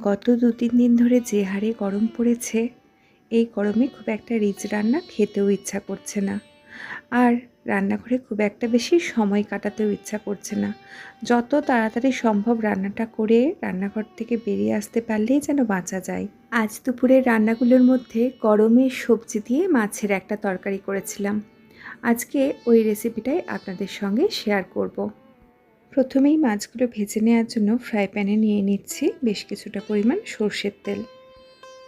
গত ২-৩ দিন ধরে যে হারে গরম পড়েছে, এই গরমে খুব একটা রিচ রান্না খেতেও ইচ্ছা করছে না। আর রান্নাঘরে খুব একটা বেশি সময় কাটাতেও ইচ্ছা করছে না। যত তাড়াতাড়ি সম্ভব রান্নাটা করে রান্নাঘর থেকে বেরিয়ে আসতে পারলেই যেন বাঁচা যায়। আজ দুপুরের রান্নাগুলোর মধ্যে গরমের সবজি দিয়ে মাছের একটা তরকারি করেছিলাম। আজকে ওই রেসিপিটাই আপনাদের সঙ্গে শেয়ার করব। প্রথমেই মাছগুলো ভেজে নেওয়ার জন্য ফ্রাই প্যানে নিয়ে নিচ্ছি বেশ কিছুটা পরিমাণ সর্ষের তেল।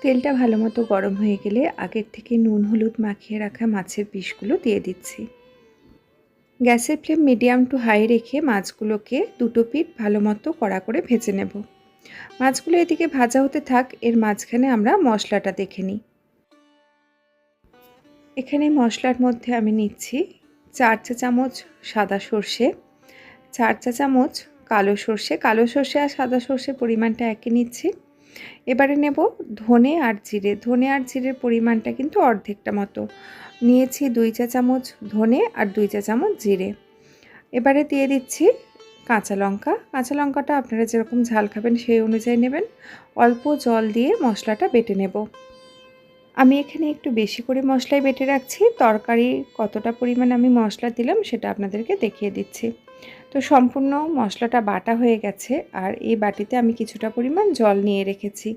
তেলটা ভালো মতো গরম হয়ে গেলে আগের থেকে নুন হলুদ মাখিয়ে রাখা মাছের পিসগুলো দিয়ে দিচ্ছি। গ্যাসের ফ্লেম মিডিয়াম টু হাই রেখে মাছগুলোকে দুটো পিঠ ভালো মতো কড়া করে ভেজে নেব। মাছগুলো এদিকে ভাজা হতে থাক, এর মাঝখানে আমরা মশলাটা দেখে নিই। এখানে মশলার মধ্যে আমি নিচ্ছি 4 চা চামচ সাদা সর্ষে, 4 চা চামচ কালো সর্ষে আর সাদা সর্ষের পরিমাণটা একই নিচ্ছি। এবারে নেব ধনে আর জিরের পরিমাণটা কিন্তু অর্ধেকটা মতো নিয়েছি। 2 চা চামচ ধনে আর 2 চা চামচ জিরে। এবারে দিয়ে দিচ্ছি কাঁচা লঙ্কাটা আপনারা যেরকম ঝাল খাবেন সেই অনুযায়ী নেবেন। অল্প জল দিয়ে মশলাটা বেটে নেব। আমি এখানে একটু বেশি করে মশলাই বেটে রাখছি। তরকারি কতটা পরিমাণ আমি মশলা দিলাম সেটা আপনাদেরকে দেখিয়ে দিচ্ছি। তো সম্পূর্ণ মশলাটা বাটা হয়ে গেছে, আর এই বাটিতে আমি কিছুটা পরিমাণ জল নিয়ে রেখেছি।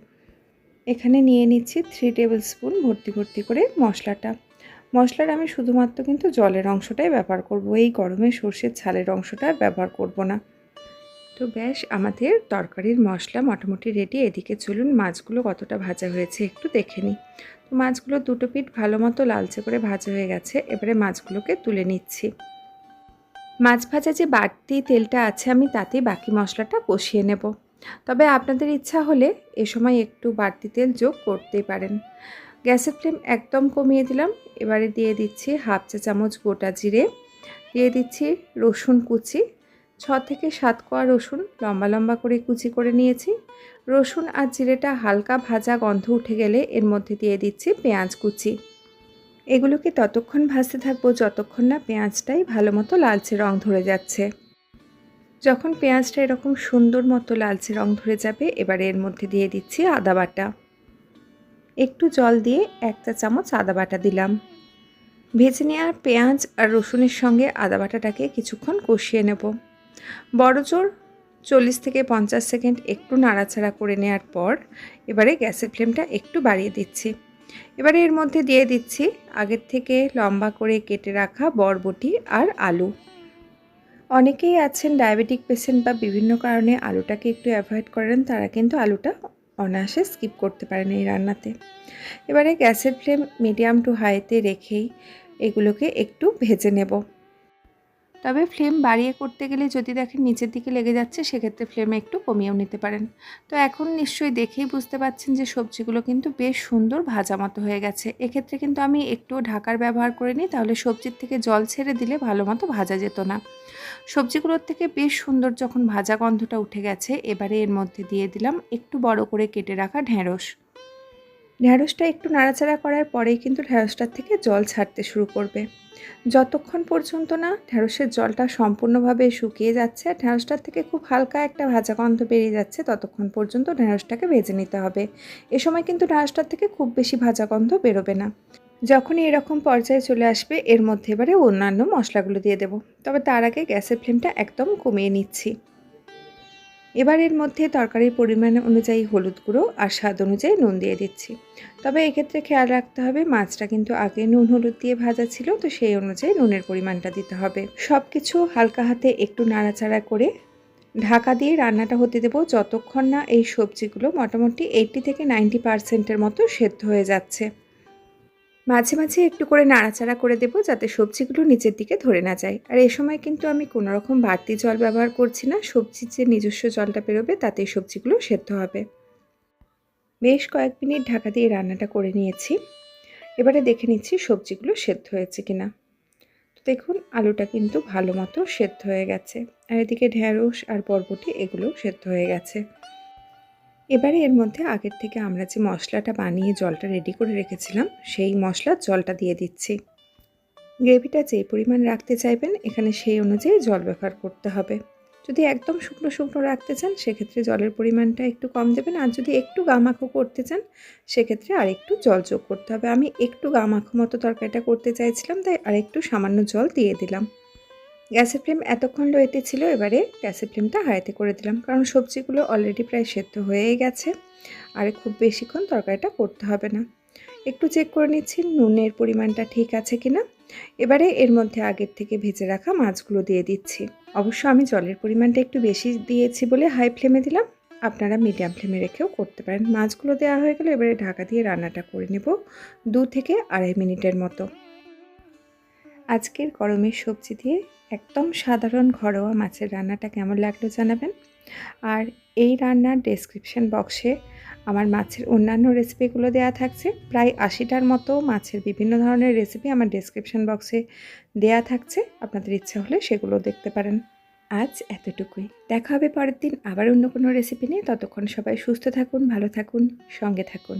এখানে নিয়ে নিচ্ছি 3 টেবিল স্পুন ভর্তি করে মশলার আমি শুধুমাত্র কিন্তু জলের অংশটাই ব্যবহার করব, এই গরমে সর্ষের ছালের অংশটা ব্যবহার করব না। তো ব্যাস, আমাদের তরকারির মশলা মোটামুটি রেডি। এদিকে চলুন মাছগুলো কতটা ভাজা হয়েছে একটু দেখে নিই। তো মাছগুলো দুটো পিঠ ভালো মতো লালচে করে ভাজা হয়ে গেছে। এবারে মাছগুলোকে তুলে নিচ্ছি। মাছ ভাজা যে বাড়তি তেলটা আছে আমি তাতেই বাকি মশলাটা কষিয়ে নেব। তবে আপনাদের ইচ্ছা হলে এ সময় একটু বাড়তি তেল যোগ করতেই পারেন। গ্যাসের ফ্লেম একদম কমিয়ে দিলাম। এবারে দিয়ে দিচ্ছি হাফ চা চামচ গোটা জিরে, দিয়ে দিচ্ছি রসুন কুচি, 6 থেকে 7 কোয়া রসুন লম্বা করে কুচি করে নিয়েছি। রসুন আর জিরেটা হালকা ভাজা গন্ধ উঠে গেলে এর মধ্যে দিয়ে দিচ্ছি পেঁয়াজ কুচি। এগুলোকে ততক্ষণ ভাজতে থাকবো যতক্ষণ না পেঁয়াজটাই ভালো মতো লালচে রং ধরে যাচ্ছে। যখন পেঁয়াজটা এরকম সুন্দর মতো লালচে রং ধরে যাবে, এবারে এর মধ্যে দিয়ে দিচ্ছি আদা বাটা। একটু জল দিয়ে 1 চা চামচ আদা বাটা দিলাম। ভেজে নেওয়া পেঁয়াজ আর রসুনের সঙ্গে আদা বাটাটাকে কিছুক্ষণ কষিয়ে নেব। বড়জোর 40 থেকে 50 সেকেন্ড একটু নাড়াচাড়া করে নেওয়ার পর এবারে গ্যাসের ফ্লেমটা একটু বাড়িয়ে দিচ্ছি। এবারে এর মধ্যে দিয়ে দিচ্ছি আগের থেকে লম্বা করে কেটে রাখা বরবটি আর আলু। অনেকেই আছেন ডায়াবেটিক পেশেন্ট বা বিভিন্ন কারণে আলুটাকে একটু অ্যাভয়েড করেন, তারা কিন্তু আলুটা অনায়াসে স্কিপ করতে পারেন এই রান্নাতে। এবারে গ্যাসের ফ্লেম মিডিয়াম টু হাইতে রেখেই এগুলোকে একটু ভেজে নেব। তবে ফ্লেম বাড়িয়ে করতে গেলে যদি দেখেন নিচের দিকে লেগে যাচ্ছে, সেক্ষেত্রে ফ্লেমে একটু কমিয়েও নিতে পারেন। তো এখন নিশ্চয়ই দেখেই বুঝতে পারছেন যে সবজিগুলো কিন্তু বেশ সুন্দর ভাজা মতো হয়ে গেছে। এক্ষেত্রে কিন্তু আমি একটু ঢাকার ব্যবহার করে নিই, তাহলে সবজির থেকে জল ছেড়ে দিলে ভালো মতো ভাজা যেত না। সবজিগুলোর থেকে বেশ সুন্দর যখন ভাজা গন্ধটা উঠে গেছে, এবারে এর মধ্যে দিয়ে দিলাম একটু বড় করে কেটে রাখা ঢ্যাঁড়সটা একটু নাড়াচাড়া করার পরেই কিন্তু ঢ্যাঁড়সটার থেকে জল ছাড়তে শুরু করবে। যতক্ষণ পর্যন্ত না ঢ্যাঁড়সের জলটা সম্পূর্ণভাবে শুকিয়ে যাচ্ছে আর ঢ্যাঁড়সটার থেকে খুব হালকা একটা ভাজা গন্ধ বেরিয়ে যাচ্ছে, ততক্ষণ পর্যন্ত ঢ্যাঁড়সটাকে ভেজে নিতে হবে। এ সময় কিন্তু ঢ্যাঁড়সটার থেকে খুব বেশি ভাজা গন্ধ বেরোবে না। যখনই এরকম পর্যায়ে চলে আসবে, এর মধ্যে এবারে অন্যান্য মশলাগুলো দিয়ে দেব। তবে তার আগে গ্যাসের ফ্লেমটা একদম কমিয়ে নিচ্ছি। এবার এর মধ্যে তরকারির পরিমাণ অনুযায়ী হলুদ গুঁড়ো আর স্বাদ অনুযায়ী নুন দিয়ে দিচ্ছি। তবে এক্ষেত্রে খেয়াল রাখতে হবে মাছটা কিন্তু আগে নুন হলুদ দিয়ে ভাজা ছিল, তো সেই অনুযায়ী নুনের পরিমাণটা দিতে হবে। সব কিছু হালকা হাতে একটু নাড়াচাড়া করে ঢাকা দিয়ে রান্নাটা হতে দেবো যতক্ষণ না এই সবজিগুলো মোটামুটি 80 থেকে 90% মতো সেদ্ধ হয়ে যাচ্ছে। মাঝে মাঝে একটু করে নাড়াচাড়া করে দেবো যাতে সবজিগুলো নিচের দিকে ধরে না যায়। আর এই সময় কিন্তু আমি কোনো রকম বাড়তি জল ব্যবহার করছি না, সবজির যে নিজস্ব জলটা বেরোবে তাতেই সবজিগুলো সেদ্ধ হবে। বেশ কয়েক মিনিট ঢাকা দিয়ে রান্নাটা করে নিয়েছি। এবারে দেখে নিচ্ছি সবজিগুলো সেদ্ধ হয়েছে কিনা। তো দেখুন আলুটা কিন্তু ভালো মতো সেদ্ধ হয়ে গেছে, আর এদিকে ঢ্যাঁড়স আর বরবটি এগুলোও সেদ্ধ হয়ে গেছে। এবারে এর মধ্যে আগের থেকে আমরা যে মশলাটা বানিয়ে জলটা রেডি করে রেখেছিলাম, সেই মশলার জলটা দিয়ে দিচ্ছি। গ্রেভিটা যেই পরিমাণ রাখতে চাইবেন এখানে সেই অনুযায়ী জল ব্যবহার করতে হবে। যদি একদম শুকনো শুকনো রাখতে চান সেক্ষেত্রে জলের পরিমাণটা একটু কম দেবেন, আর যদি একটু গামাখো করতে চান সেক্ষেত্রে আর একটু জল যোগ করতে হবে। আমি একটু গামাখো মতো তরকারিটা করতে চাইছিলাম, তাই আর একটু সামান্য জল দিয়ে দিলাম। গ্যাসের ফ্লেম এতক্ষণ লোতে ছিল, এবারে গ্যাসের ফ্লেমটা হাইতে করে দিলাম, কারণ সবজিগুলো অলরেডি প্রায় সেদ্ধ হয়েই গেছে, আর খুব বেশিক্ষণ তরকারিটা করতে হবে না। একটু চেক করে নিচ্ছি নুনের পরিমাণটা ঠিক আছে কিনা। এবারে এর মধ্যে আগের থেকে ভেজে রাখা মাছগুলো দিয়ে দিচ্ছি। অবশ্য আমি জলের পরিমাণটা একটু বেশি দিয়েছি বলে হাই ফ্লেমে দিলাম, আপনারা মিডিয়াম ফ্লেমে রেখেও করতে পারেন। মাছগুলো দেওয়া হয়ে গেলে এবারে ঢাকা দিয়ে রান্নাটা করে নেব 2 থেকে 2.5 মিনিটের মতো। আজকের গরমের সবজি দিয়ে একদম সাধারণ ঘরোয়া মাছের রান্নাটা কেমন লাগলো জানাবেন। আর এই রান্নার ডেসক্রিপশন বক্সে আমার মাছের অন্যান্য রেসিপিগুলো দেওয়া থাকছে। প্রায় 80টার মতো মাছের বিভিন্ন ধরনের রেসিপি আমার ডেসক্রিপশন বক্সে দেওয়া থাকছে, আপনাদের ইচ্ছা হলে সেগুলো দেখতে পারেন। আজ এতটুকুই, দেখা হবে পরের দিন আবার অন্য কোনো রেসিপি নিয়ে। ততক্ষণ সবাই সুস্থ থাকুন, ভালো থাকুন, সঙ্গে থাকুন।